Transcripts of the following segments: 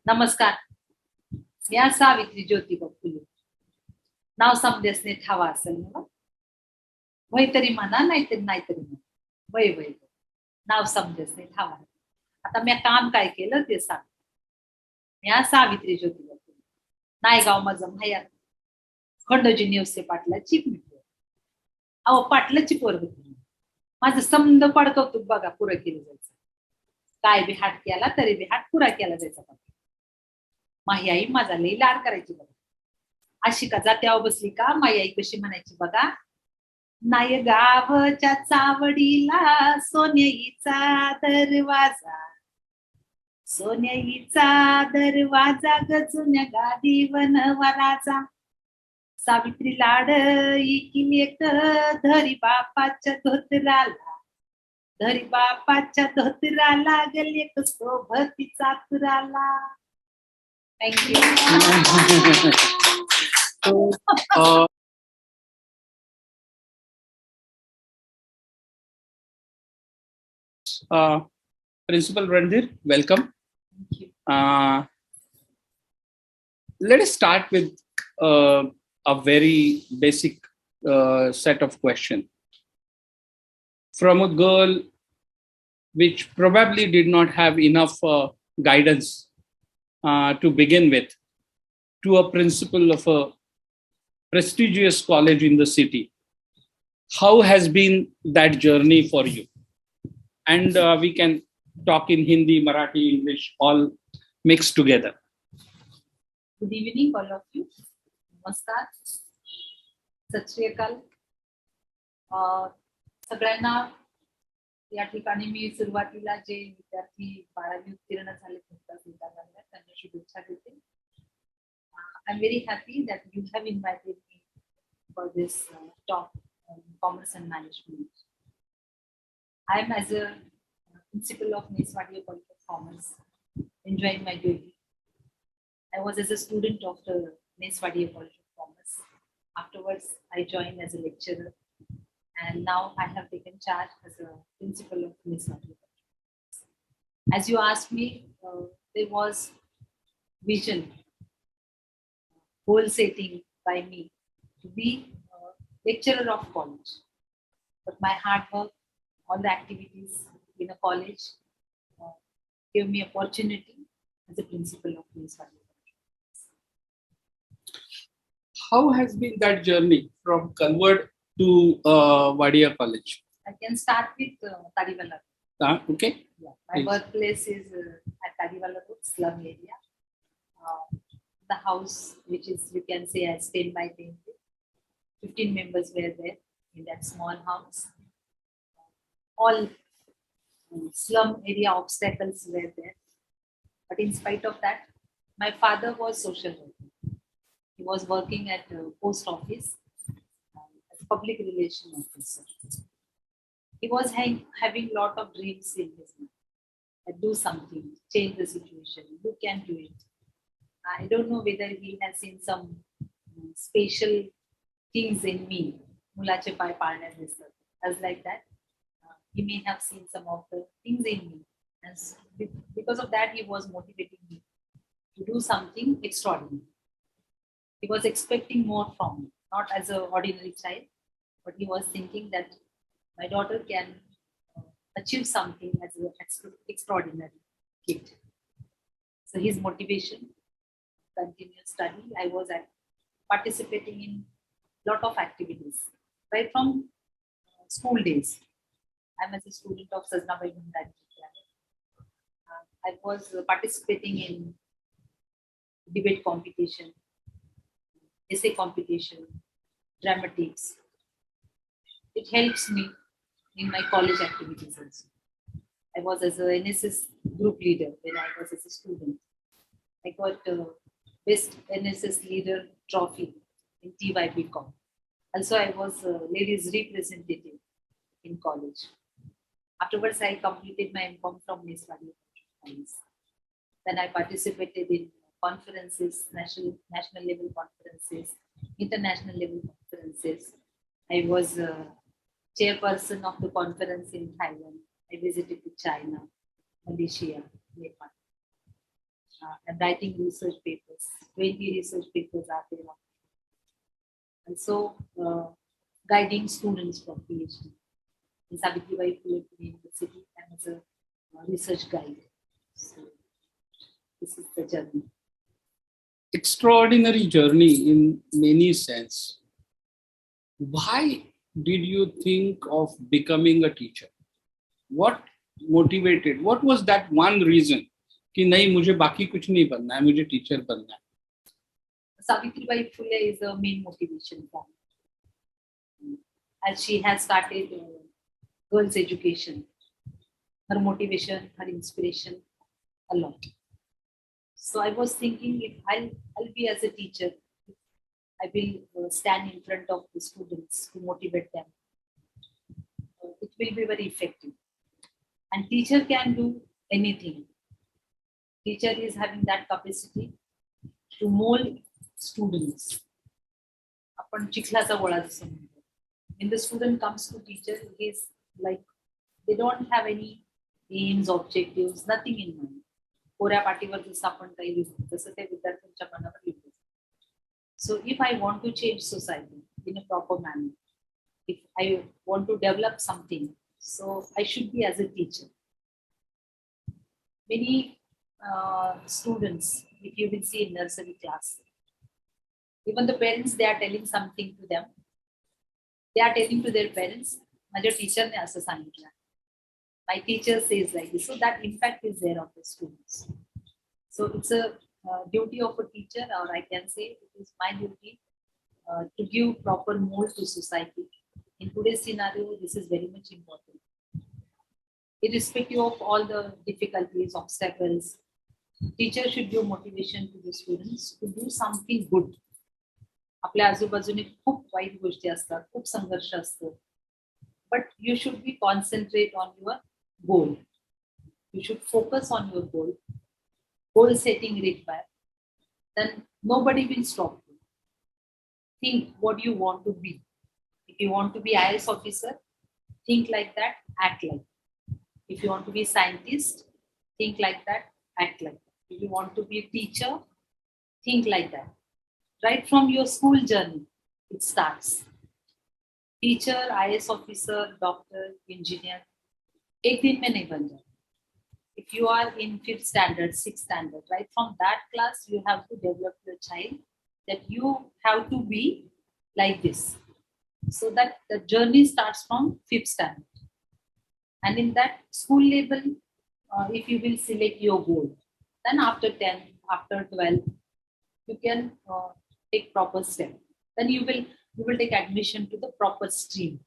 नमस्कार. या सावित्री ज्योतिबा फुले. नाव समदेसने ठावा असेल ना. वय तरी म्हणा नाहीतरी म्हणा. वय वय नाव समदेसने ठावा. आता मी काम काय केलं ते सांग. या सावित्री ज्योतिबा फुले. नायगाव माझं माहेर. खंडोजी नेवसे पाटलाची मित्र. अहो पाटलाची पोर होती. माझं समंद पडतो तू बघा पुरं केलं जायचं. काय बी हात केला तरी बी हात पुरा केला जायचा. माही आई माझा लई लाड करायची बघा. अशी का जात्यावर बसली का माई आई कशी म्हणायची बघा. नाय गावच्या चावडीला सोन्याईचा दरवाजा. सोन्याईचा दरवाजा गजुन्या गादी वनवराचा. सावित्री लाड इकिन एक धरी बापाच्या धोतराला. धरी बापाच्या धोतराला गल एक Sobti चातुराला. Thank you. Principal Randhir, welcome. Thank you. Let us start with a very basic set of questions. From a girl which probably did not have enough guidance to begin with, to a principal of a prestigious college in the city. How has been that journey for you? And we can talk in Hindi, Marathi, English, all mixed together. Good evening, all of you. नमस्कार. सत श्री अकाल. सगळ्यांना या ठिकाणी मी सुरुवातीला जे विद्यार्थी 12वी उत्तीर्ण झाले त्यांना शुभेच्छा देते. I'm very happy that you have invited me for this talk on commerce and management. I am as a principal of Vrishali College of Commerce, enjoying my duty. I was as a student of the Vrishali College of Commerce. Afterwards, I joined as a lecturer, and now I have taken charge as a principal of Vrishali. As you asked me, there was vision, goal setting by me to be a lecturer of college. But my hard work, all the activities in a college gave me opportunity as a principal of Vrishali. How has been that journey from Kalwad to Wadia College? I can start with Tadiwala. Okay. Yeah, my birthplace is at Tadiwala Road, slum area. The house, which is, you can say, as 10 by 10. 15 members were there in that small house. All slum area obstacles were there. But in spite of that, my father was social worker. He was working at the post office as a public relation officer. He was having a lot of dreams in his mind. Do something, change the situation. You can do it. I don't know whether he has seen some special things in me. Mulache pai parne distat. As like that, he may have seen some of the things in me. And because of that, he was motivating me to do something extraordinary. He was expecting more from me, not as an ordinary child, but he was thinking that my daughter can achieve something as an extraordinary kid. So his motivation, continuous study, I was participating in a lot of activities, right from school days. I'm as a student of Sajnabai Bhandari. I was participating in debate competition, essay competition, dramatics. It helps me in my college activities also. I was as an NSS group leader when I was as a student. I got best NSS leader trophy in TYBCom. Also, I was a ladies representative in college. Afterwards, I completed my MCom from Vrishali College. Then I participated in conferences, national level conferences, international level conferences. I was chairperson of the conference in Thailand. I visited to China, Malaysia, Nepal. I'm writing research papers. 20 research papers are there. And so guiding students for PhD. In Savitribai Phule University, I'm as a research guide. So this is the journey. Extraordinary journey in many sense. Why did you think of becoming a teacher? What motivated? What was that one reason कि नहीं मुझे बाकी कुछ नहीं बनना है, मुझे teacher बनना है? Savitribai Phule is the main motivation for me. As she has started girls' education, her motivation, her inspiration, a lot. So I was thinking, if I'll be as a teacher, I will stand in front of the students to motivate them. It will be very effective. And teacher can do anything. Teacher is having that capacity to mold students. आपण चिखलाचा गोळा जसं म्हणतो. When the student comes to teacher, he is like they don't have any aims, objectives, nothing in mind. कोऱ्या पाटीवर जसं आपण काही लिहितो तसं ते विद्यार्थ्यांच्या मनावर लिहितो. So if I want to change society in a proper manner, if I want to develop something, so I should be as a teacher. Many students, if you will see in nursery class, even the parents, they are telling something to them. They are telling to their parents, माझ्या टीचरने असं सांगितलं. My teacher says like this. So that impact is there on the students. So it's a duty of a teacher, or I can say it is my duty to give proper mold to society. In today's scenario, this is very much important. Irrespective of all the difficulties, obstacles, teacher should give motivation to the students to do something good. आपल्या आजूबाजूने खूप white गोष्टी असतात, खूप संघर्ष असतो. But you should be concentrate on your goal. You should focus on your goal. Goal setting required. Then nobody will stop you. Think what you want to be. If you want to be IAS officer, think like that, act like that. If you want to be scientist, think like that, act like that. If you want to be a teacher, think like that. Right from your school journey, it starts. Teacher, IAS officer, doctor, engineer, एक दिन में नहीं बन जाता. If you are in 5th standard, 6th standard, right from that class, you have to develop your child that you have to be like this. So that the journey starts from 5th standard. And in that school level, if you will select your goal, then after 10, after 12, you can take proper step. Then you will take admission to the proper stream.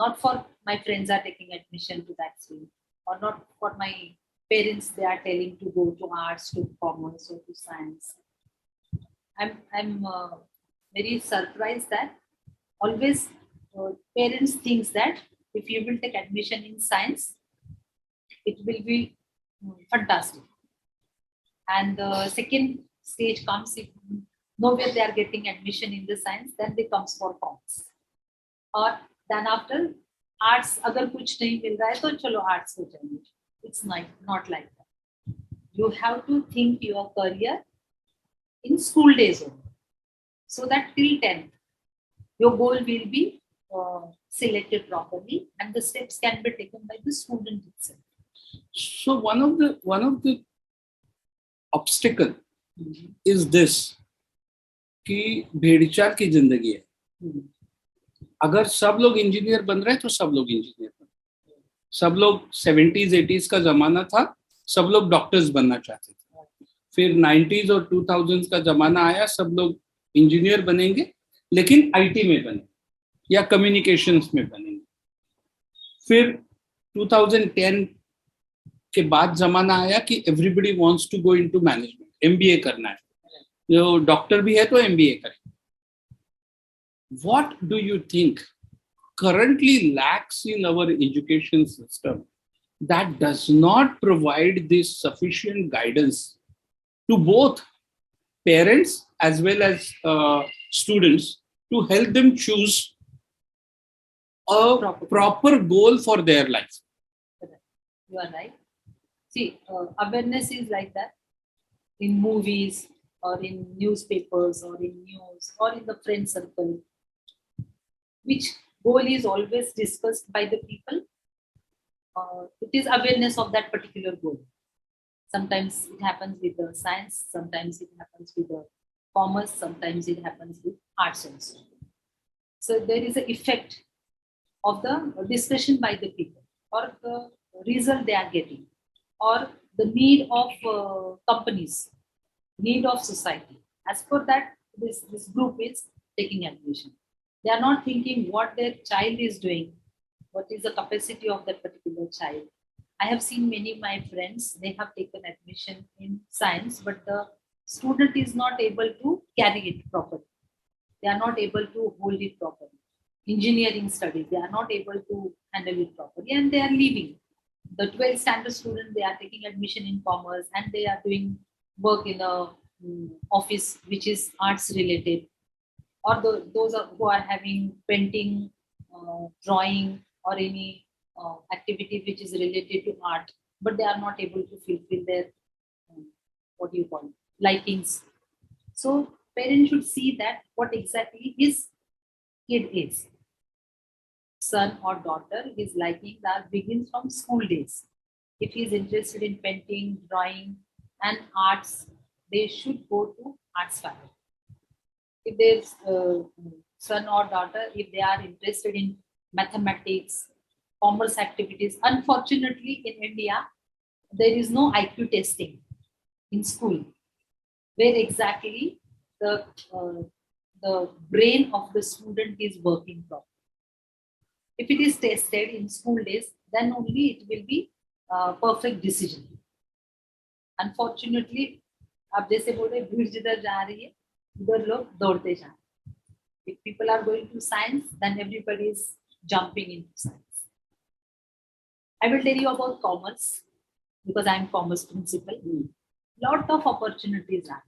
Not for my friends are taking admission to that stream, or not for my parents, they are telling to go to arts, to commerce, or to science. I'm very surprised that always parents thinks that if you will take admission in science, it will be fantastic. And the second stage comes if nowhere they are getting admission in the science, then they comes for commerce. Or then after arts, अगर कुछ नहीं मिल रहा है तो चलो arts हो जाएंगे. It's not like that. You have to think your career in school days only, so that till 10th, your goal will be selected properly, and the steps can be taken by the student itself. So one of the obstacle is this कि भेड़चाल की जिंदगी है. अगर सब लोग engineer बन रहे हैं तो सब लोग इंजीनियर बन रहे हैं. सब लोग 70s 80s का जमाना था, सब लोग डॉक्टर्स बनना चाहते थे. फिर 90s और 2000s का जमाना आया, सब लोग इंजीनियर बनेंगे लेकिन आईटी में बनेंगे या कम्युनिकेशंस में बनेंगे. फिर 2010 के बाद जमाना आया कि everybody wants to go into management, MBA करना है. जो डॉक्टर भी है तो एमबीए करें. What do you think currently lacks in our education system that does not provide this sufficient guidance to both parents as well as students to help them choose a proper goal for their life? You are right. See, awareness is like that. in movies or in newspapers or in news or in the friend circle, which goal is always discussed by the people. It is awareness of that particular goal. Sometimes it happens with the science, sometimes it happens with the commerce, sometimes it happens with arts also. So there is an effect of the discussion by the people or the result they are getting or the need of companies, need of society. As per that, this group is taking admission. They are not thinking what their child is doing, what is the capacity of that particular child. I have seen many of my friends, they have taken admission in science, but the student is not able to carry it properly. They are not able to hold it properly. Engineering studies, they are not able to handle it properly and they are leaving. The 12th standard student, they are taking admission in commerce and they are doing work in a office which is arts related, or those who are having painting, drawing, or any activity which is related to art, but they are not able to fulfill their what do you call it, likings. So parents should see that what exactly his kid is, son or daughter, his liking that begins from school days. If he is interested in painting, drawing, and arts, they should go to arts faculty. If there's son or daughter, if they are interested in mathematics, commerce activities, unfortunately in India, there is no IQ testing in school, where exactly the uh, the brain of the student is working properly. If it is tested in school days, then only it will be perfect decision. Unfortunately, आप जैसे बोल रहे भीड़ जिधर जा रही है उधर लोग दौड़ते जा रहे हैं. If people are going to science, then everybody is jumping into science. I will tell you about commerce because I am commerce principal. Lot of opportunities are.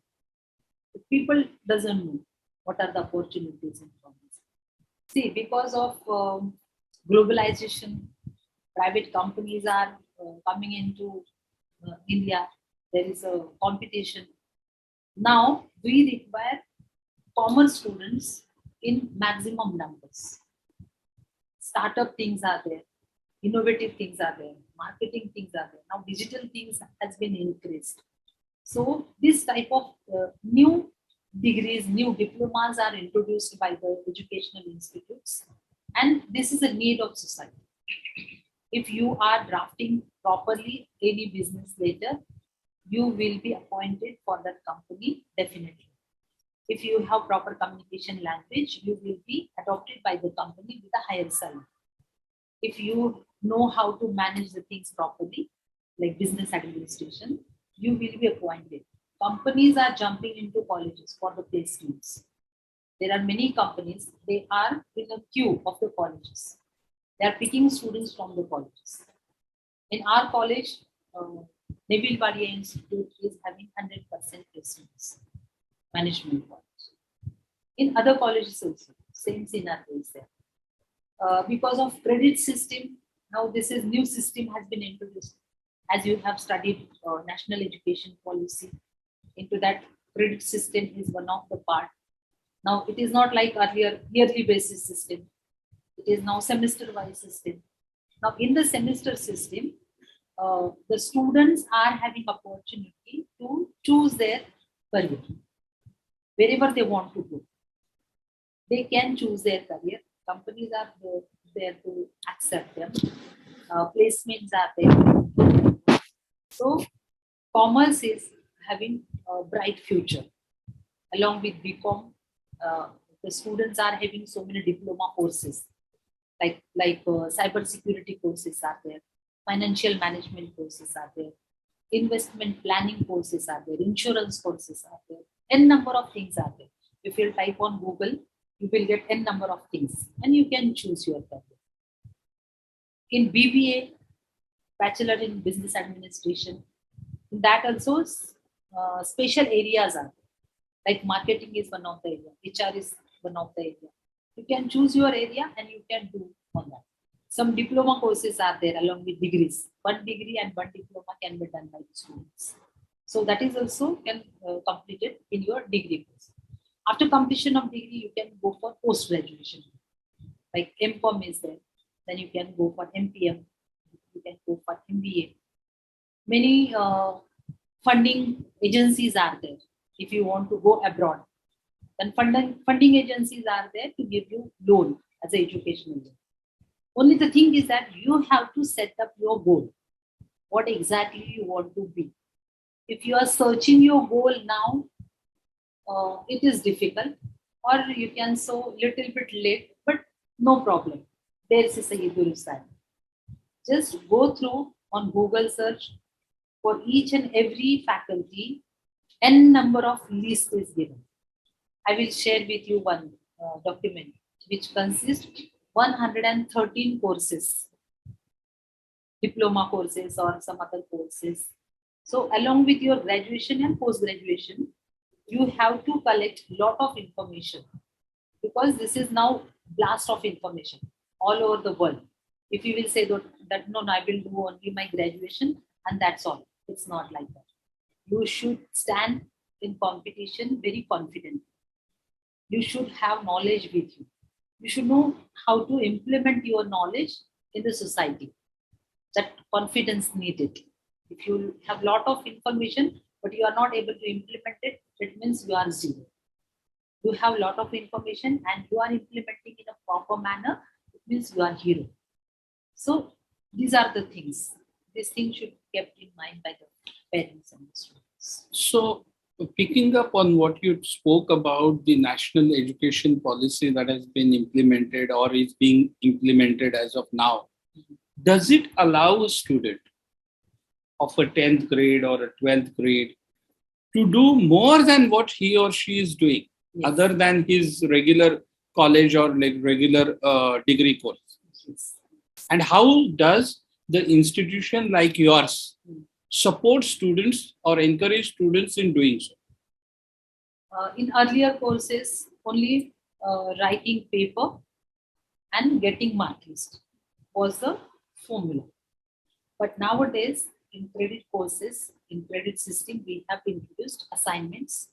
If people doesn't know what are the opportunities in commerce. See, because of globalization, private companies are coming into India. There is a competition. Now we require commerce students in maximum numbers. Startup things are there, innovative things are there, marketing things are there. Now digital things has been increased. So this type of new degrees, new diplomas are introduced by the educational institutes, and this is a need of society. If you are drafting properly any business later, you will be appointed for that company definitely. If you have proper communication language, you will be adopted by the company with a higher salary. If you know how to manage the things properly, like business administration, you will be appointed. Companies are jumping into colleges for the placements. There are many companies, they are in a queue of the colleges. They are picking students from the colleges. In our college, Neville Badia Institute is having 100% placements, management college. In other colleges also, same scenario is there. Because of credit system, now this is new system has been introduced. As you have studied national education policy, into that credit system is one of the part. Now it is not like earlier yearly basis system. It is now semester wise system. Now in the semester system, the students are having opportunity to choose their career wherever they want to go. They can choose their career. Companies are there to accept them. Placements are there. So commerce is having a bright future. Along with BCom, the students are having so many diploma courses, like cyber security courses are there, financial management courses are there, investment planning courses are there, insurance courses are there, n number of things are there. If you type on Google, you will get n number of things, and you can choose your career. In BBA, Bachelor in Business Administration, in that also special areas are there. Like marketing is one of the area, HR is one of the area. You can choose your area and you can do on that. Some diploma courses are there along with degrees. One degree and one diploma can be done by the students. So that is also can completed in your degree course. After completion of degree, you can go for post graduation. Like MCOM is there, then you can go for MPM, you can go for MBA. Many funding agencies are there. If you want to go abroad, then funding agencies are there to give you loan as an educational loan. Only the thing is that you have to set up your goal. What exactly you want to be. If you are searching your goal now, it is difficult, or you can so little bit late, but no problem. There is a Sayyidul Ustad. Just go through on Google search for each and every faculty, n number of list is given. I will share with you one document which consists 113 courses, diploma courses or some other courses. So along with your graduation and post-graduation, you have to collect lot of information, because this is now blast of information all over the world. If you will say that no, I will do only my graduation and that's all. It's not like that. You should stand in competition very confident. You should have knowledge with you. You should know how to implement your knowledge in the society. That confidence needed. If you have lot of information but you are not able to implement it, it means you are zero. You have a lot of information and you are implementing in a proper manner, it means you are hero. So these are the things. These things should be kept in mind by the parents and the students. So, picking up on what you spoke about the national education policy that has been implemented or is being implemented as of now, does it allow a student of a 10th grade or a 12th grade to do more than what he or she is doing, Yes. other than his regular college or like regular degree course? Yes. And how does the institution like yours support students or encourage students in doing so? In earlier courses, only writing paper and getting mark list was the formula. But nowadays, in credit courses, in credit system, we have introduced assignments,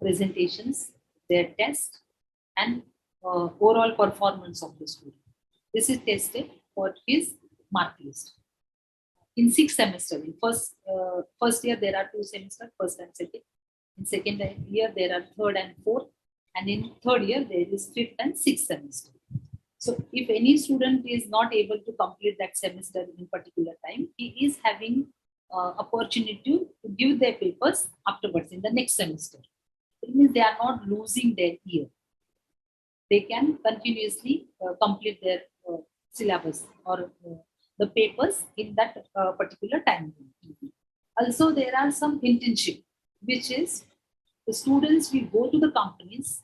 presentations, their test, and overall performance of the student. This is tested for his mark list. In 6 semesters, in first year there are 2 semesters, first and second. In second year there are third and fourth, and in third year there is fifth and sixth semester. So if any student is not able to complete that semester in particular time, he is having opportunity to give their papers afterwards in the next semester. It means they are not losing their year. They can continuously complete their syllabus or the papers in that particular time. Also, there are some internship, which is the students will go to the companies,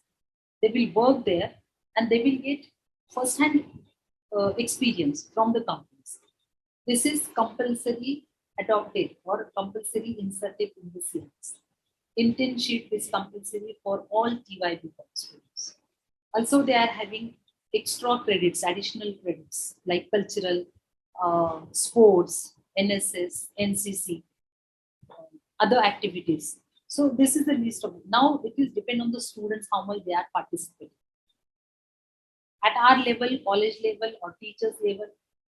they will work there, and they will get first-hand experience from the companies. This is compulsory adopted or compulsory inserted in the syllabus. Internship is compulsory for all TYB students. Also, they are having extra credits, additional credits like cultural, sports, NSS, NCC, other activities. So this is the list of. Now it is depend on the students how much they are participating. At our level, college level or teachers level,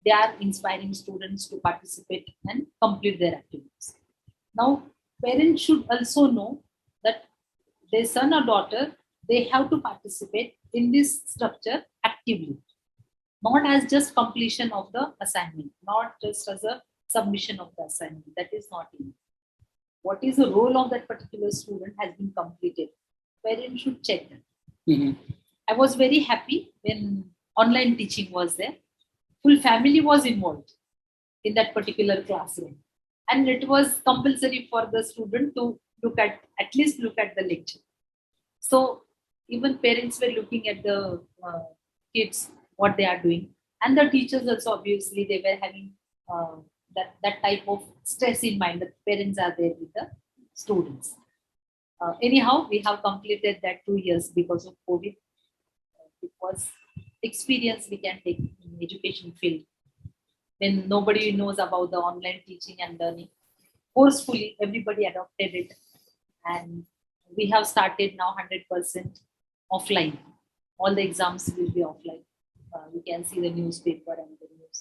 they are inspiring students to participate and complete their activities. Now, parents should also know that their son or daughter, they have to participate in this structure actively, not as just completion of the assignment, not just as a submission of the assignment. That is not enough. What is the role of that particular student has been completed. Parents should check that. Mm-hmm. I was very happy when online teaching was there. Full family was involved in that particular classroom. And it was compulsory for the student to at least look at the lecture. So even parents were looking at the kids, what they are doing. And the teachers also, obviously, they were having that type of stress in mind that parents are there with the students. Anyhow, we have completed that 2 years because of COVID. It was experience we can take in education field when nobody knows about the online teaching and learning. forcefully everybody adopted it, and we have started now 100% offline. All the exams will be offline. You can see the newspaper and the news.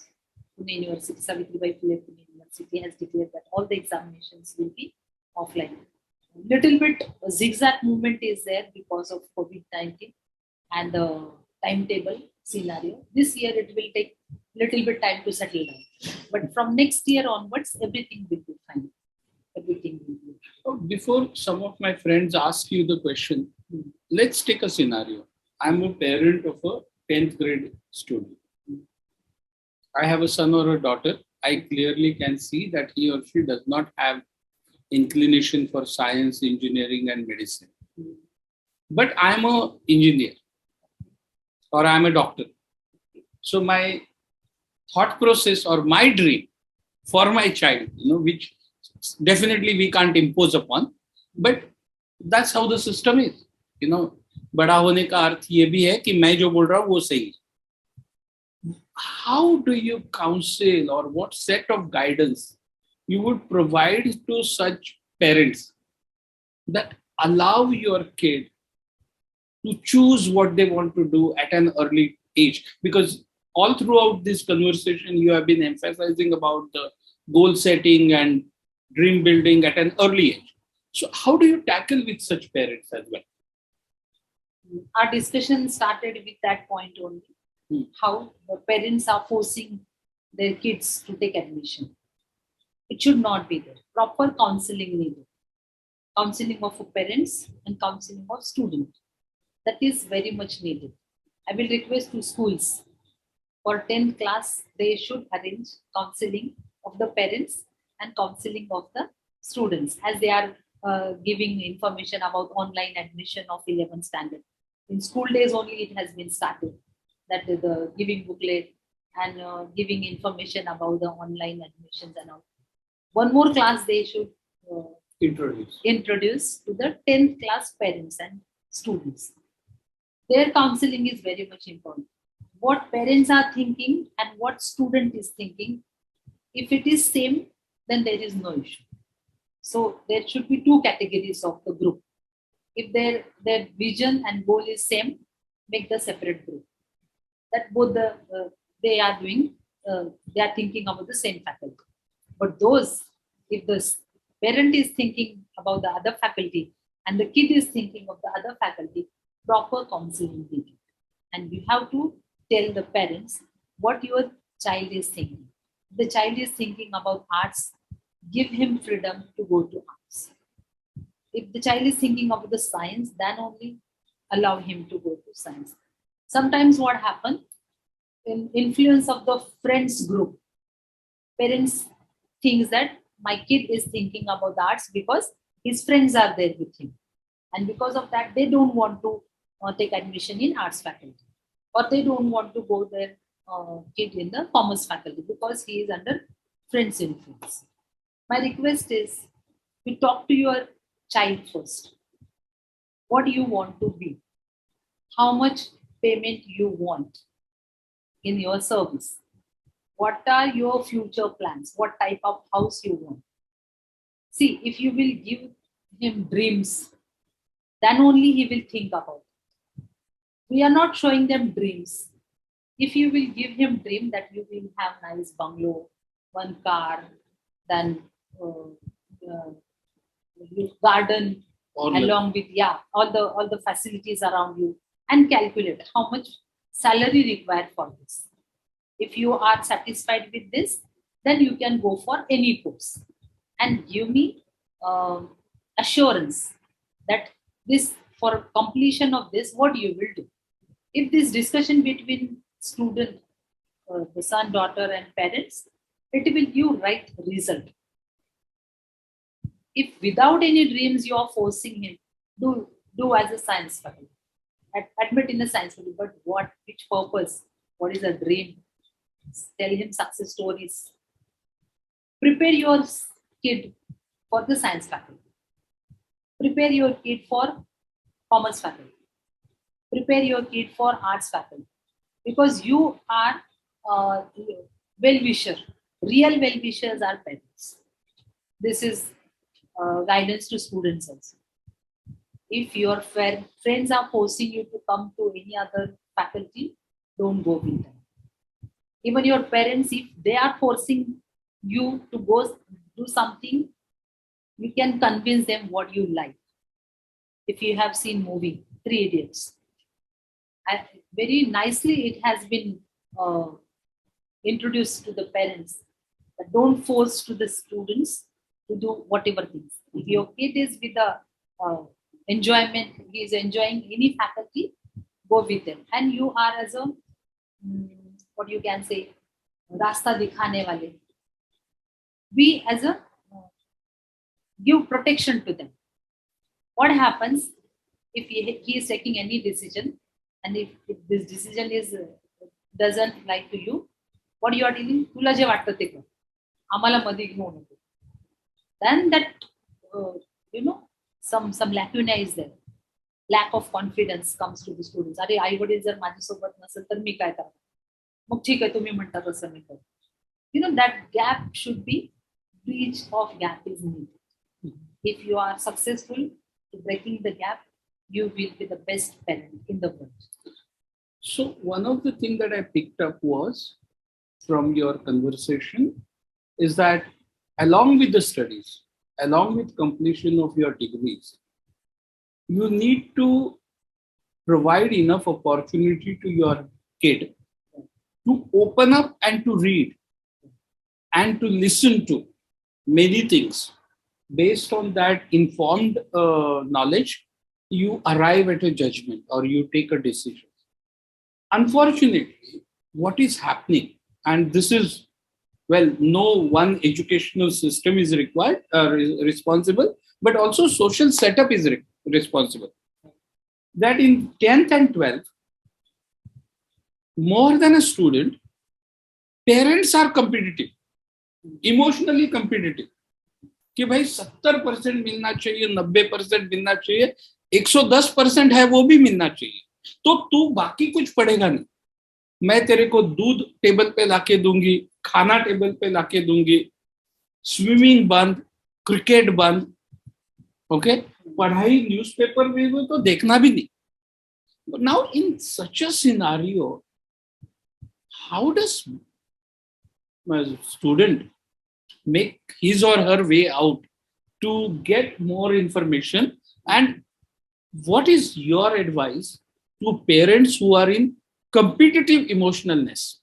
Pune University, Savitribai Phule Pune University has declared that all the examinations will be offline. Little bit zigzag movement is there because of COVID-19 and the timetable scenario. This year it will take little bit time to settle down. But from next year onwards, everything will be fine. Everything will be. Before some of my friends ask you the question, let's take a scenario. I'm a parent of a 10th grade student. I have a son or a daughter. I clearly can see that he or she does not have inclination for science, engineering, and medicine. But I'm an engineer or I'm a doctor. So my thought process or my dream for my child, which definitely we can't impose upon, but that's how the system is. बड़ा होने का अर्थ ये भी है कि मैं जो बोल रहा हूँ वो सही है. How do you counsel, or what set of guidance you would provide to such parents that allow your kid to choose what they want to do at an early age? Because all throughout this conversation, you have been emphasizing about the goal setting and dream building at an early age. So how do you tackle with such parents as well? Our discussion started with that point only. How the parents are forcing their kids to take admission. It should not be there. Proper counseling needed. Counseling of parents and counseling of students. That is very much needed. I will request to schools for 10th class, they should arrange counseling of the parents and counseling of the students, as they are giving information about online admission of 11th standard. In school days only it has been started, that the giving booklet and giving information about the online admissions and all. One more class they should introduce to the 10th class parents and students. Their counseling is very much important. What parents are thinking and what student is thinking, if it is same, then there is no issue. So there should be two categories of the group. If their vision and goal is same, make the separate group. That both they are doing, they are thinking about the same faculty. But those, if the parent is thinking about the other faculty and the kid is thinking of the other faculty, proper counseling needed. And you have to tell the parents what your child is thinking. If the child is thinking about arts, give him freedom to go to arts. If the child is thinking about the science, then only allow him to go to science. Sometimes what happens, in influence of the friends group, parents think that my kid is thinking about the arts because his friends are there with him. And because of that, they don't want to take admission in arts faculty. Or they don't want to go their kid in the commerce faculty because he is under friends' influence. My request is, you talk to your child first. What do you want to be? How much payment you want in your service? What are your future plans? What type of house you want? See, if you will give him dreams, then only he will think about it. We are not showing them dreams. If you will give him dream that you will have nice bungalow, one car, then garden along with all the facilities around you, and calculate how much salary required for this. If you are satisfied with this, then you can go for any course and give me assurance that this, for completion of this, what you will do. If this discussion between student, the son, daughter and parents, it will give right result. If without any dreams you are forcing him, do as a science faculty, admit in a science faculty, but which purpose? What is a dream? Tell him success stories. Prepare your kid for the science faculty. Prepare your kid for commerce faculty. Prepare your kid for arts faculty. Because you are well-wisher. Real well-wishers are parents. This is guidance to students also. If your friends are forcing you to come to any other faculty, don't go with them. Even your parents, if they are forcing you to go do something, you can convince them what you like. If you have seen movie Three Idiots, and very nicely it has been introduced to the parents that don't force to the students to do whatever things. If your kid is with the enjoyment, he is enjoying any faculty, go with them. And you are as a what you can say, rasta dikhane wale. We as a give protection to them. What happens if he is taking any decision, and if this decision is doesn't like to you, what you are dealing, तुला जे वाटतं ते कर, आम्हाला मध्ये घेऊ नको. Then that you know, some lacuna is there. Lack of confidence comes to the students. अरे आई वडील जर माझ्यासोबत नसेल तर मी काय करणार, मग ठीक आहे तुम्ही म्हणता तसं मी करतो. You know, that gap should be, breach of gap is needed. If you are successful to breaking the gap, you will be the best parent in the world. So one of the things that I picked up was from your conversation is that along with the studies, along with completion of your degrees, you need to provide enough opportunity to your kid to open up and to read and to listen to many things. Based on that informed knowledge, you arrive at a judgment or you take a decision. Unfortunately, what is happening, and this is, well, no one educational system is required, responsible, but also social setup is responsible. That in 10th and 12th, more than a student, parents are competitive, emotionally competitive. कि भाई 70% मिलना चाहिए, 90% मिलना चाहिए, 110% है वो भी मिलना चाहिए, तो तू बाकी कुछ पढ़ेगा नहीं. मैं तेरे को दूध टेबल पे लाके दूंगी, खाना टेबल पे लाके दूंगी, स्विमिंग बंद, क्रिकेट बंद, ओके, पढ़ाई न्यूज़पेपर में वो तो देखना भी नहीं. Now in such a scenario, how does a student make his or her way out to get more information? And what is your advice to parents who are in competitive emotionalness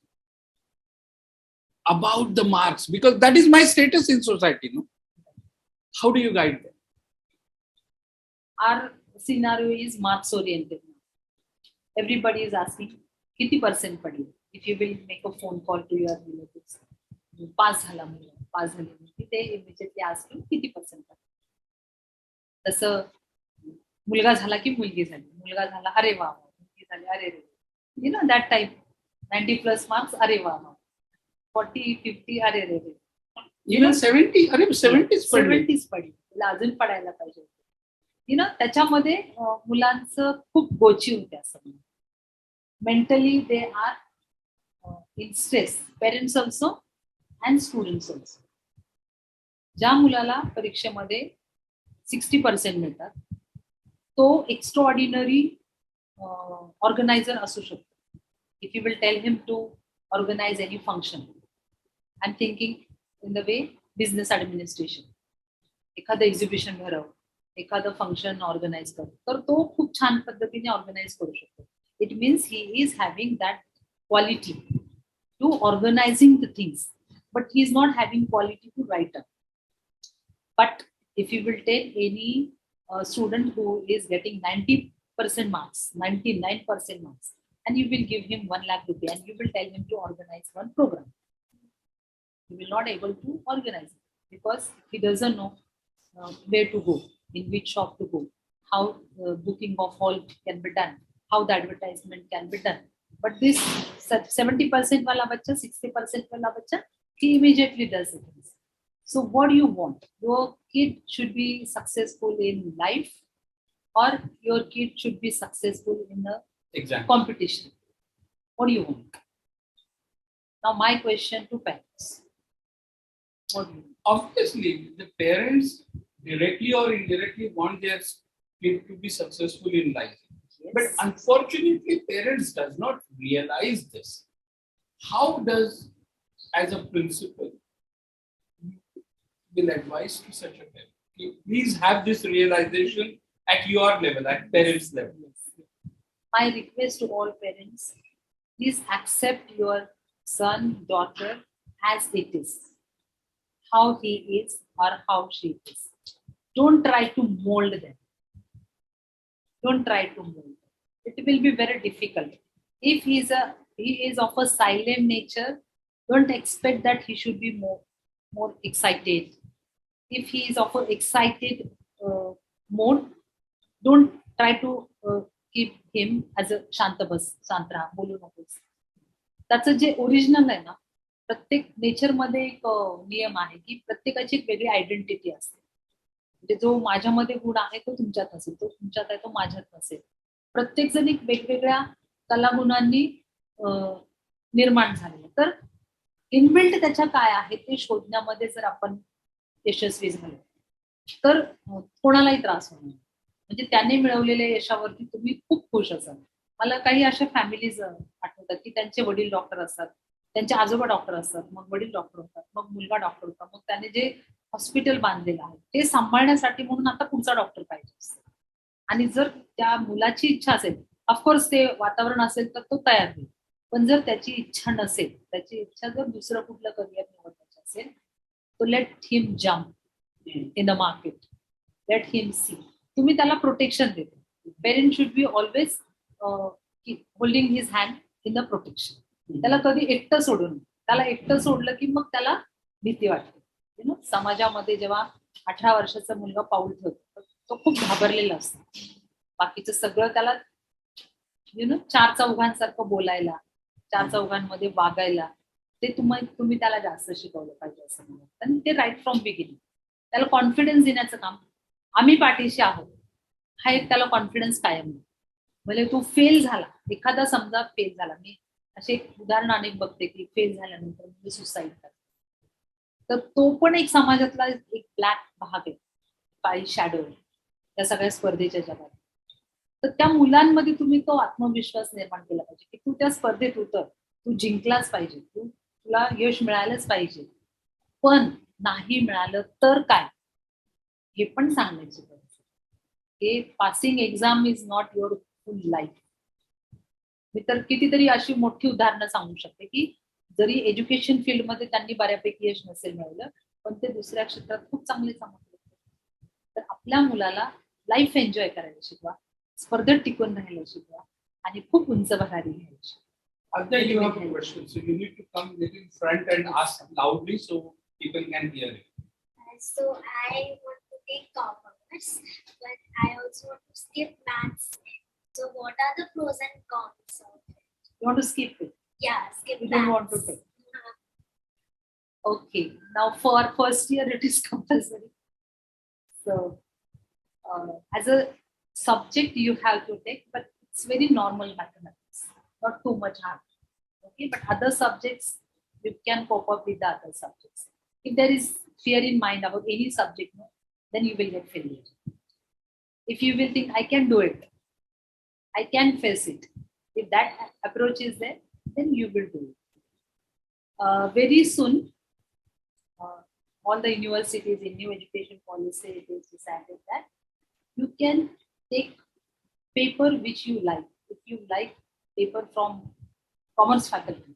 about the marks? Because that is my status in society, no? How do you guide them? Our scenario is marks oriented. Everybody is asking, किती percent पडले? If you will make a phone call to your relatives, पास झाला मुलगा, पास झाली मुलगी, ते immediately ask you किती percent पडले. तसं मुलगा झाला की मुलगी झाली, मुलगा झाला अरे वा, मुलगी झाली अरे रे, you know that type. 90 plus marks, अरे वा, 40 50 अरे रे रे, even 70, अरे 70s पडले, 70s पडले, तिला अजून पडायला पाहिजे. You know, त्याच्यामध्ये मुलांचं खूप गोची होते असं. Mentally they are in stress, parents also and students also. ज्या मुलाला परीक्षेमध्ये 60% मिळतात, तो एक्स्ट्राऑर्डिनरी ऑर्गनायझर असू शकतो. If you will tell him to organize any function, I'm thinking in the way business administration, एखादं एक्झिबिशन भरव, एखादं फंक्शन ऑर्गनाइज कर, तर तो खूप छान पद्धतीने ऑर्गनाइज करू शकतो. It means he is having that quality to organizing the things, but he is not having quality to write up. But if you will take any student who is getting 90% marks, 99% marks, and you will give him 1 lakh rupee and you will tell him to organize one program, he will not able to organize it because he doesn't know where to go, in which shop to go, how booking of hall can be done, how the advertisement can be done. But this 70% wala bachcha, 60% wala bachcha, he immediately does it. So what do you want? Your kid should be successful in life, or your kid should be successful in the competition? What do you want? Now my question to parents. What do you mean? Obviously, the parents directly or indirectly want their kid to be successful in life. Yes. But unfortunately, parents does not realize this. How does, as a principal, will advise to such a parent? Please have this realization at your level, at parents' level. My request to all parents, please accept your son, daughter as it is, how he is or how she is. Don't try to mold them. Don't try to mold them. It will be very difficult. If he is of a silent nature, don't expect that he should be more excited. If he is of an excited mode, don't try to keep him as a शांत राहा, बोलू नकोस. त्याचं जे original आहे ना, प्रत्येक नेचरमध्ये एक नियम आहे की प्रत्येकाची एक वेगळी आयडेंटिटी असते. म्हणजे जो माझ्यामध्ये गुण आहे तो तुमच्यात असेल, तो तुमच्यात आहे तो माझ्यात नसेल. प्रत्येक जण एक वेगवेगळ्या कलागुणांनी निर्माण झालेलं. तर इनबिल्ट त्याच्या काय आहे ते शोधण्यामध्ये जर आपण यशस्वी झालो तर कोणालाही त्रास होणार. म्हणजे त्याने मिळवलेल्या यशावरती तुम्ही खूप खुश असाल. मला काही अशा फॅमिलीज आठवतात की त्यांचे वडील डॉक्टर असतात, त्यांचे आजोबा डॉक्टर असतात, मग वडील डॉक्टर होतात, मग मुलगा डॉक्टर होता, मग त्याने जे हॉस्पिटल बांधलेलं आहे ते सांभाळण्यासाठी म्हणून आता पुढचा डॉक्टर पाहिजे असतो. आणि जर त्या मुलाची इच्छा असेल, ऑफकोर्स ते वातावरण असेल तर तो तयार होईल. पण जर त्याची इच्छा नसेल, त्याची इच्छा जर दुसरं कुठलं करिअर निवडायचं असेल, तो let him jump in the market, let him see. तुम्ही त्याला प्रोटेक्शन देतो. Parent should be always holding his hand in the protection. त्याला कधी एकटं सोडून, त्याला एकटं सोडलं की मग त्याला भीती वाटते. समाजामध्ये जेव्हा 18 वर्षाचा मुलगा पाऊल ठेवतो तो खूप घाबरलेला असतो. बाकीचं सगळं त्याला चार चौघांसारखं बोलायला, चार चौघांमध्ये वागायला, ते तुम्ही त्याला जास्त शिकवलं पाहिजे असं मला. आणि ते राईट फ्रॉम बिगिनिंग त्याला कॉन्फिडन्स देण्याचं काम आम्ही पाठीशी आहोत, हा एक त्याला कॉन्फिडन्स कायम. म्हणजे तू फेल झाला, एखादा समजा फेल झाला, मी असे एक उदाहरण अनेक बघते की फेल झाल्यानंतर मी सुसाईड करते, तर तो पण एक समाजातला एक ब्लॅक भाग आहे, काळी शॅडो त्या सगळ्या स्पर्धेच्या जगात. तर त्या मुलांमध्ये तुम्ही तो आत्मविश्वास निर्माण केला पाहिजे की तू त्या स्पर्धेत उतर, तू जिंकलाच पाहिजे, तुला यश मिळालंच पाहिजे. पण नाही मिळालं तर काय हे पण सांगायची गरज आहे. Passing exam is not your full life. मी तर कितीतरी अशी मोठी उदाहरणं सांगू शकते की जरी एज्युकेशन फील्डमध्ये त्यांनी बऱ्यापैकी यश नसेल मिळवलं, पण ते दुसऱ्या क्षेत्रात खूप चांगले समजले. तर आपल्या मुलाला लाईफ एन्जॉय करायला शिकवा, स्पर्धेत टिकून राहायला शिकवा आणि खूप उंच भरारी घ्यायला शिकवा. Adya, you have a question, so you need to come little in front and ask loudly so people can hear it. So I want to take commerce, but I also want to skip maths. So what are the pros and cons of it? You want to skip it? Yeah, skip You maths. don't want to take. Okay, now for first year it is compulsory. So as a subject you have to take, but it's very normal mathematics, not too much hard. Okay, but other subjects you can cope up with the other subjects. If there is fear in mind about any subject, then you will get failure. If you will think I can do it, I can face it, if that approach is there, then you will do it. Very soon, all the universities in new education policy it is decided that you can take paper which you like. If you like paper from commerce faculty,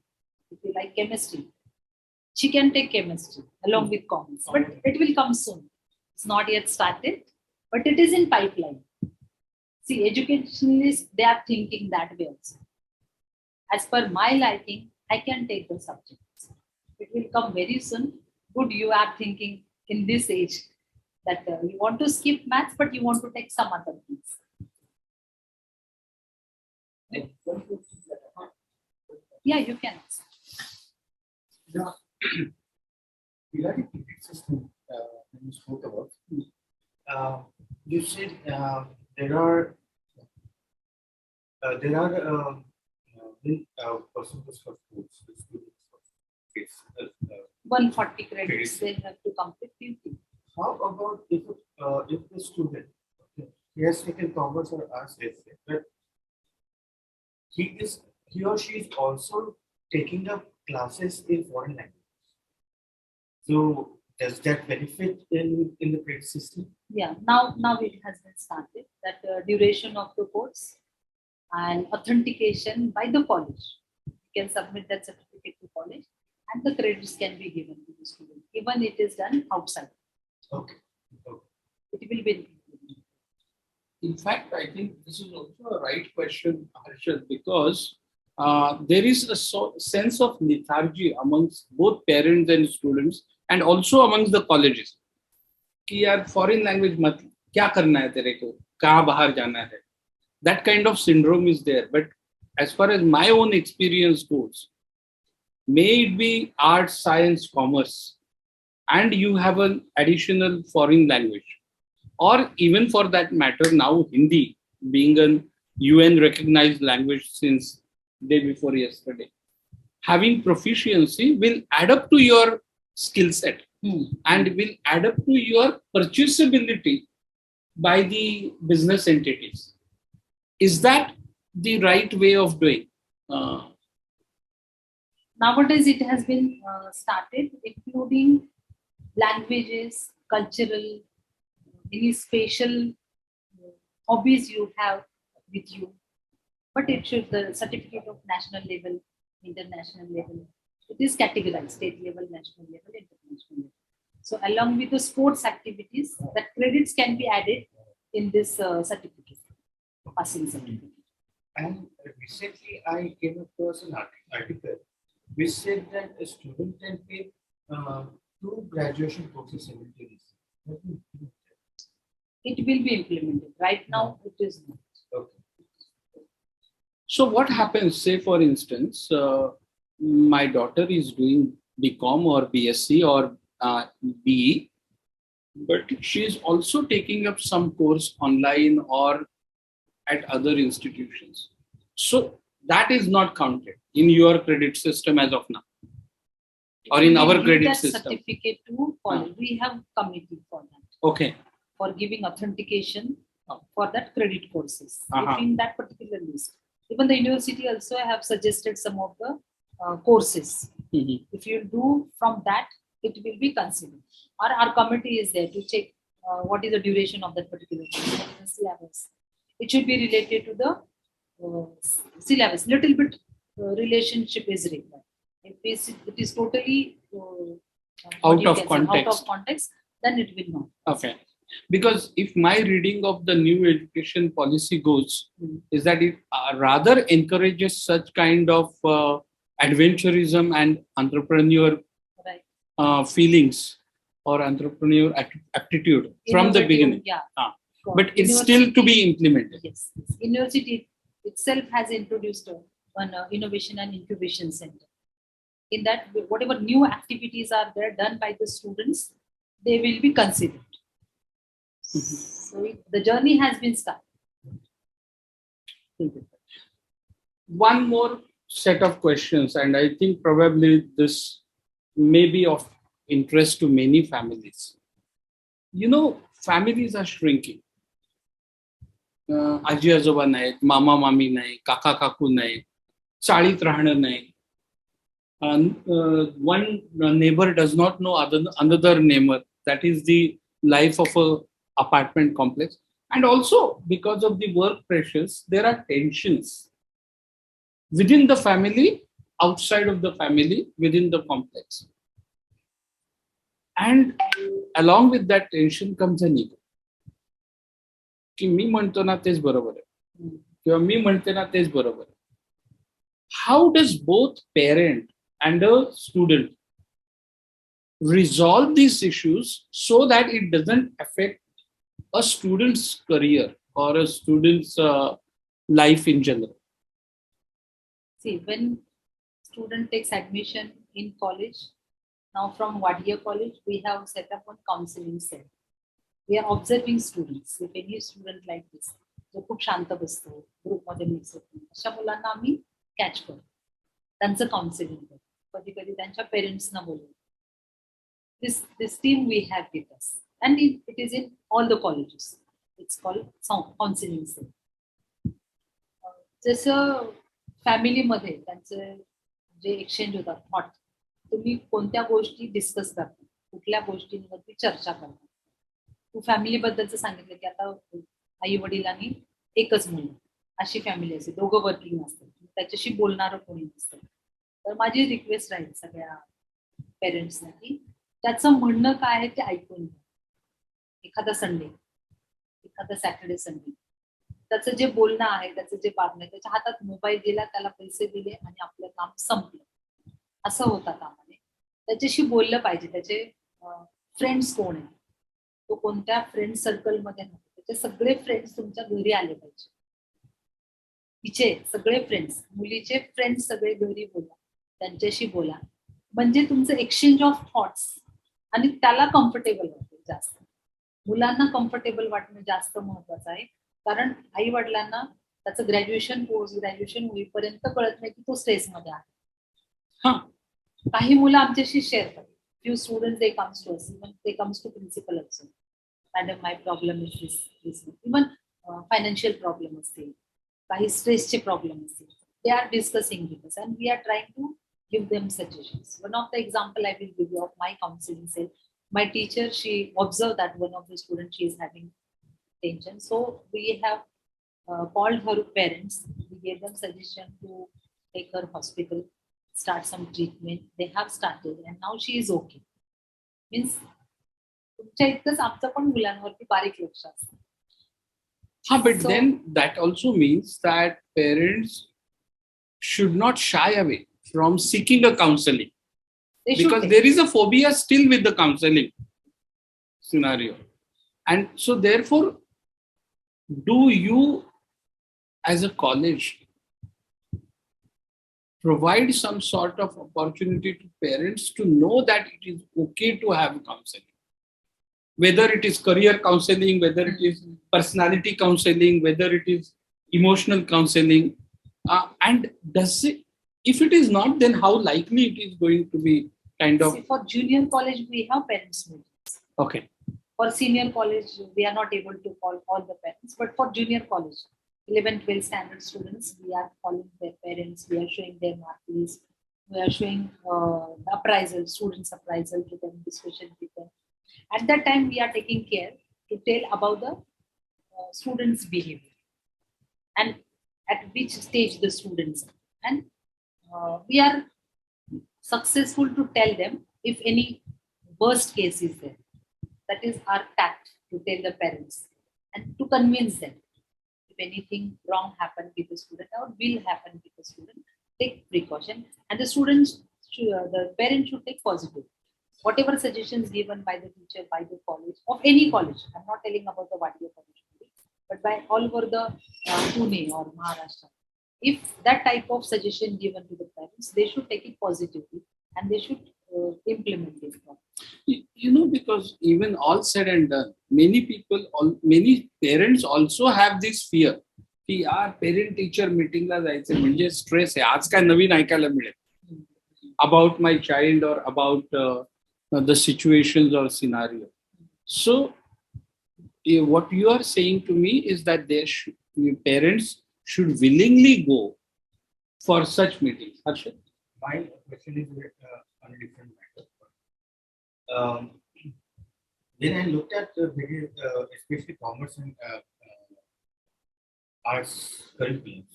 if you like chemistry, she can take chemistry along with commerce, but it will come soon. It's not yet started, but it is in pipeline. See, educationalists, they are thinking that way also. As per my liking, I can take the subjects. It will come very soon. Good, you are thinking in this age that you want to skip maths, but you want to take some other things. Yeah, you can. Yeah. Regarding ticket system, when you spoke about, you said there are percentage of schools, 140 credits they have to complete PUT. How about if the student, okay, he has taken commerce or arts, let's say, but he or she is also taking up classes in foreign language. So does that benefit in the credit system? Yeah, now it has been started that duration of the course and authentication by the college. You can submit that certificate to college and the credits can be given to the student. Even it is done outside, Okay. Okay. it will be implemented. In fact, I think this is also a right question, Harshad, because there is a sense of lethargy amongst both parents and students, and also amongst the colleges. कि यार foreign language मत क्या करना है तेरे को कहाँ बाहर जाना है. That kind of syndrome is there. But as far as my own experience goes, may it be arts, science, commerce, and you have an additional foreign language, or even for that matter, now Hindi being an UN recognized language since day before yesterday, having proficiency will add up to your skill set and will add up to your purchasability by the business entities. Is that the right way of doing? Nowadays, it has been started, including languages, cultural, any special hobbies you have with you. But it should, the certificate of national level, international level, it is categorized, state level, national level, international level. So along with the sports activities, that credits can be added in this certificate, passing certificate. And recently I came across an article which said that a student can take 2 graduation courses simultaneously. It will be implemented. Right now, it is not. Okay. So what happens, say for instance, my daughter is doing BCom or BSc or BE, but she is also taking up some course online or at other institutions. So that is not counted in your credit system as of now, or in We our give credit that system. certificate to college. We have committee for that, Okay. for giving authentication for that credit courses. Uh-huh. If in that particular list, even the university also have suggested some of the courses. Mhm. If you do from that, it will be considered. Our committee is there to check what is the duration of that particular syllabus. It should be related to the syllabus. Little bit relationship is required. If it is totally Out of context, then it will not. Okay. Because if my reading of the new education policy goes, is that it rather encourages such kind of adventurism and entrepreneur Right. feelings or entrepreneur aptitude from the Innovative, beginning. yeah. But it's still to be implemented. Yes. University itself has introduced one innovation and incubation center. In that, whatever new activities are there done by the students, they will be considered. So the journey has been started. One more set of questions, and I think probably this may be of interest to many families. You know, families are shrinking. आजी आजोबा नाहीत, मामा मामी नाही, काका काकू नाही, चाळीत राहणं नाही. One neighbor does not know another neighbor. That is the life of a apartment complex. And also because of the work pressures, there are tensions within the family, outside of the family, within the complex. And along with that tension comes an ego. की मी म्हणतो ना तेच बरोबर आहे किंवा मी म्हणते ना तेच बरोबर आहे. How does both parent and a student resolve these issues so that it doesn't affect a student's career or a student's life in general? See, when student takes admission in college, now from Wadia College, we have set up one counseling cell. We are observing students. If any student like this, जो खूप शांत बसतो, ग्रुपमध्ये mix होतो, अशा मुलांना आम्ही catch करतो, त्यांचं काउन्सिलिंग करतो. कधी कधी त्यांच्या पेरेंट्सना बोलवतो, this team we have with us, and it is in all the colleges. It's called counseling cell. जसं फॅमिलीमध्ये त्यांचे जे एक्सचेंज होतात थॉट, तुम्ही कोणत्या गोष्टी डिस्कस करता, कुठल्या गोष्टींवरती चर्चा करता. तू फॅमिली बद्दलचं सांगितलं की आता आई वडिलांनी एकच मुलं, अशी फॅमिली असते, दोघं वर्किंग असतात, त्याच्याशी बोलणारं कोणी नसतं. तर माझी रिक्वेस्ट राहील सगळ्या पेरेंट्सना की त्याचं म्हणणं काय आहे ते ऐकून घ्या. एखादा संडे, एखादा सॅटर्डे संडे, त्याचं जे बोलणं आहे, त्याचं जे वागणं आहे, त्याच्या हातात मोबाईल दिला, त्याला पैसे दिले आणि आपलं काम संपलं, असं होता कामा नये. त्याच्याशी बोललं पाहिजे. त्याचे फ्रेंड्स कोण आहेत, तो कोणत्या फ्रेंड सर्कलमध्ये नको, त्याचे सगळे फ्रेंड्स तुमच्या घरी आले पाहिजे. तिचे सगळे फ्रेंड्स, मुलीचे फ्रेंड्स सगळे घरी बोला, त्यांच्याशी बोला, म्हणजे तुमचं एक्सचेंज ऑफ थॉट्स आणि त्याला कम्फर्टेबल वाटेल. जास्त मुलांना कम्फर्टेबल वाटणं जास्त महत्वाचं आहे, कारण आई वडिलांना त्याचं ग्रॅज्युएशन, पोस्ट ग्रॅज्युएशन होईपर्यंत कळत नाही की तो स्ट्रेसमध्ये आहे. हा, काही मुलं आमच्याशी शेअर करतात. Few students they comes to us, even they comes to principal also, madam my problem is this. Even financial problem असतील, काही स्ट्रेसचे प्रॉब्लेम असतील, they are discussing with us and we are trying to give them suggestions. One of the example I will give you of my counseling cell, my teacher, she observed that one of the students, she is having tension. So we have called her parents. We gave them suggestion to take her hospital, start some treatment. They have started and now she is okay. Means तुमच्या इतकंच आमचं पण मुलांवरती बारीक लक्ष असतं. But then that also means that parents should not shy away from seeking a counseling, because there is a phobia still with the counseling scenario. And so therefore, do you as a college provide some sort of opportunity to parents to know that it is okay to have counseling, whether it is career counseling, whether it is personality counseling, whether it is emotional counseling, and does it, if it is not, then how likely it is going to be kind of. See, for junior college we have parents meetings. Okay. For senior college we are not able to call all the parents, but for junior college 11 12 standard students, we are calling their parents, we are showing their mark list, we are showing the appraisal, students appraisal to them, discussion with them. At that time we are taking care to tell about the students behavior and at which stage the students are. And we are successful to tell them if any worst case is there. That is our tact, to tell the parents and to convince them. If anything wrong happened with the student or will happen with the student, take precaution. And the students, the parents should take positive. Whatever suggestions given by the teacher, by the college, of any college, I'm not telling about the Vadia college, but by all over the Pune or Maharashtra. If that type of suggestion given to the parents, they should take it positively and they should implement it. You know, because even all said and done, many people, many parents also have this fear की यार parent teacher मीटिंगला जायचं म्हणजे stress आहे, आज काय नवीन ऐकायला मिळेल about my child or about the situations or scenario. So what you are saying to me is that parents should willingly go for such meetings. Harshit? My question is on a different matter. When I looked at the various, especially commerce and arts curriculums,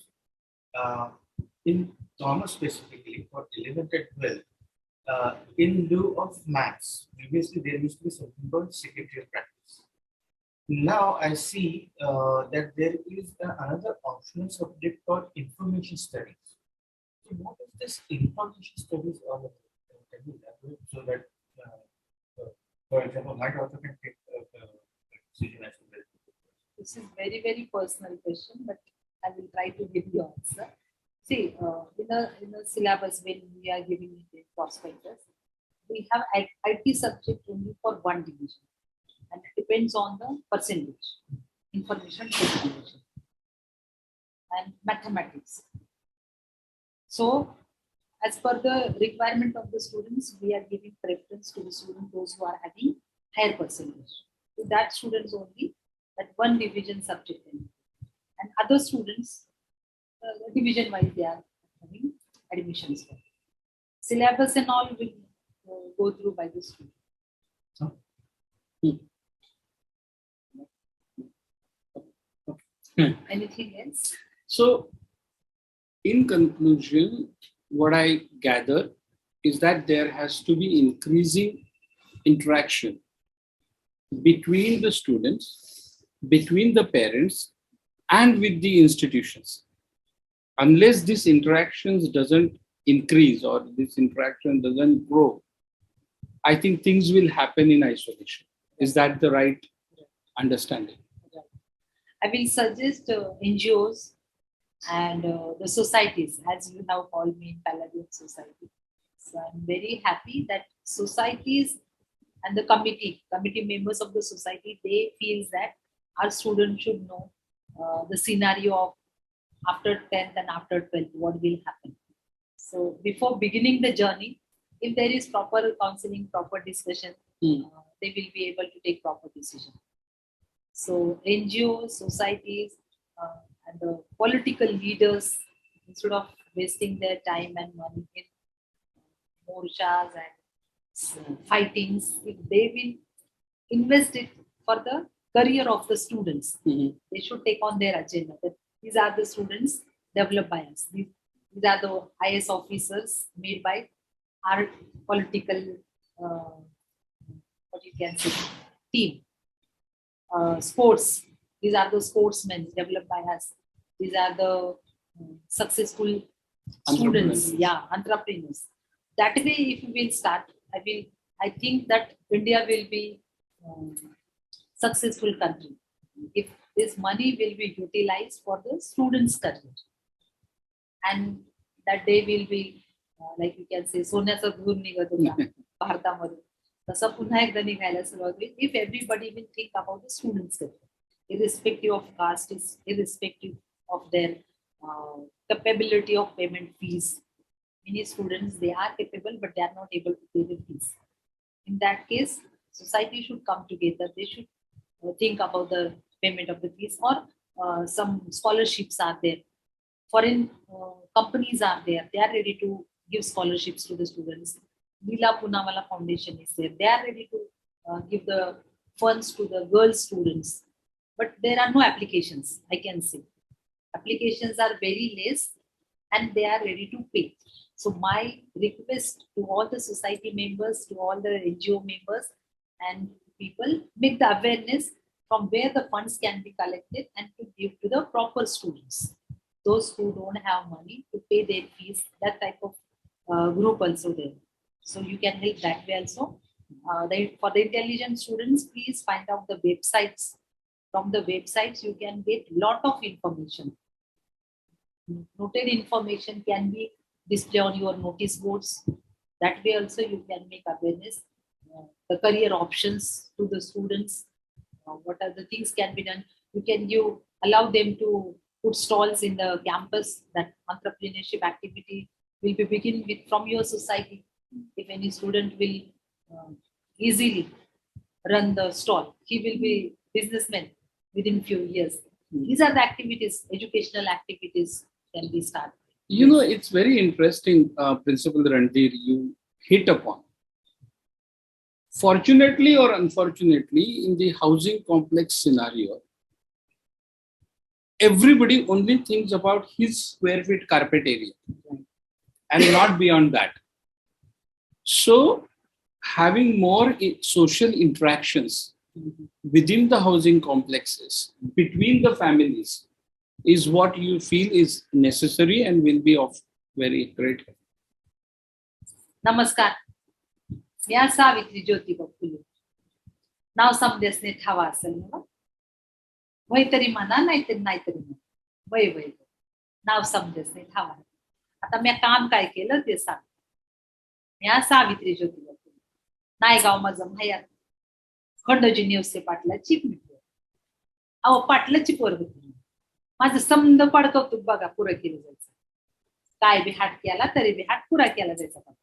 in commerce specifically for 11th and 12th, in lieu of maths, previously there used to be something called secretarial practice. Now I see that there is another optional subject called information studies. So what is this information studies all about? Can you elaborate so that, for example, my daughter can take decision as to whether. This is very, very personal question, but I will try to give you answer. See, in the syllabus when we are giving the prospectus, we have IT subject only for one division, and it depends on the percentage, information technology and mathematics. So, as per the requirement of the students, we are giving preference to the students, those who are having higher percentage. To that students only, that one division subject. And other students, division wise, they are having admissions. Syllabus and all will go through by the student. Anything else? So, in conclusion, what I gather is that there has to be increasing interaction between the students, between the parents, and with the institutions. Unless this interactions doesn't increase or this interaction doesn't grow, I think things will happen in isolation. Is that the right understanding? I will suggest NGOs and the societies, as you have called me Palladium Society. So I'm very happy that societies and the committee members of the society, they feel that our students should know the scenario of after 10th and after 12th, what will happen. So before beginning the journey, if there is proper counseling, proper discussion, they will be able to take proper decision. So NGOs, societies, and the political leaders, instead of wasting their time and money in morchas and fightings, if they will invest it for the career of the students, they should take on their agenda that these are the students developed by us. These are the IS officers made by our political, what you can say, team. Sports, these are the sportsmen developed by us. These are the successful students, entrepreneurs. That way, if we will start, I think that India will be successful country if this money will be utilized for the students' career, and that they will be like you can say सोन्याचा धूर निघत होता भारतामध्ये तसं पुन्हा एकदा निघायला सुरुवात होईल if everybody will think about the students' career, irrespective of caste, irrespective of their capability of payment fees. Many students, they are capable, but they are not able to pay the fees. In that case, society should come together. They should think about the payment of the fees, or some scholarships are there. Foreign companies are there. They are ready to give scholarships to the students. Leela Poonawalla Foundation is there. They are ready to give the funds to the girl students. But there are no applications, I can say. Applications are very less and they are ready to pay. So my request to all the society members, to all the NGO members and people, make the awareness from where the funds can be collected and to give to the proper students. Those who don't have money to pay their fees, that type of group also there. So you can help that way also. For the intelligent students, please find out the websites. From the websites, you can get lot of information. Noted information can be displayed on your notice boards. That way also you can make awareness. The career options to the students. What are the things can be done? You can allow them to put stalls in the campus. That entrepreneurship activity will be begin with from your society. If any student will easily run the stall, he will be businessman within few years. These are the activities, educational activities can be started. You know, it's very interesting, Principal Randhir, you hit upon. Fortunately or unfortunately, in the housing complex scenario, everybody only thinks about his square feet carpet area and not beyond that. So, having more social interactions within the housing complexes, between the families, is what you feel is necessary and will be of very great help. नमस्कार. मी सावित्री ज्योतिबा फुले. नाव समदेसने ठावा असेल मला. वय तरी म्हणा नाहीतरी म्हणा. वय नाव समदेसने ठावा. आता मी काम काय केलं ते सांग. मी सावित्री ज्योतिबा फुले. नायगाव माझं माहेर. खंडोजी नेवसे पाटलाची मित्र. अहो पाटलाची पोरग. माझं समंध पडकवतो बघा पुरं केलं जायचं. काय बी हाट केला तरी बी हाट पुरा केला जायचा बघा.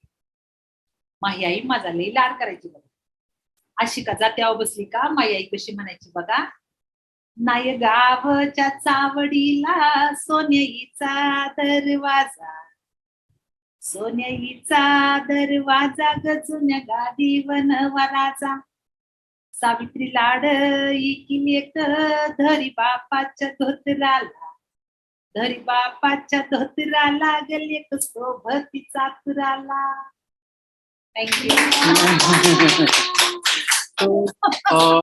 माही आई माझा लई लाड करायची बघा. अशी का जात्यावर बसली का माई आई कशी म्हणायची बघा, नाय गावच्या चावडीला सोन्याईचा दरवाजा, सोन्याईचा दरवाजा गजुन्या गादी वनवराचा. सावित्री लाड इकी एक धरी बापाच्या धोतराला, धरी बापाच्या धोतराला गले सोबती चातुराला. थँक्यू. So,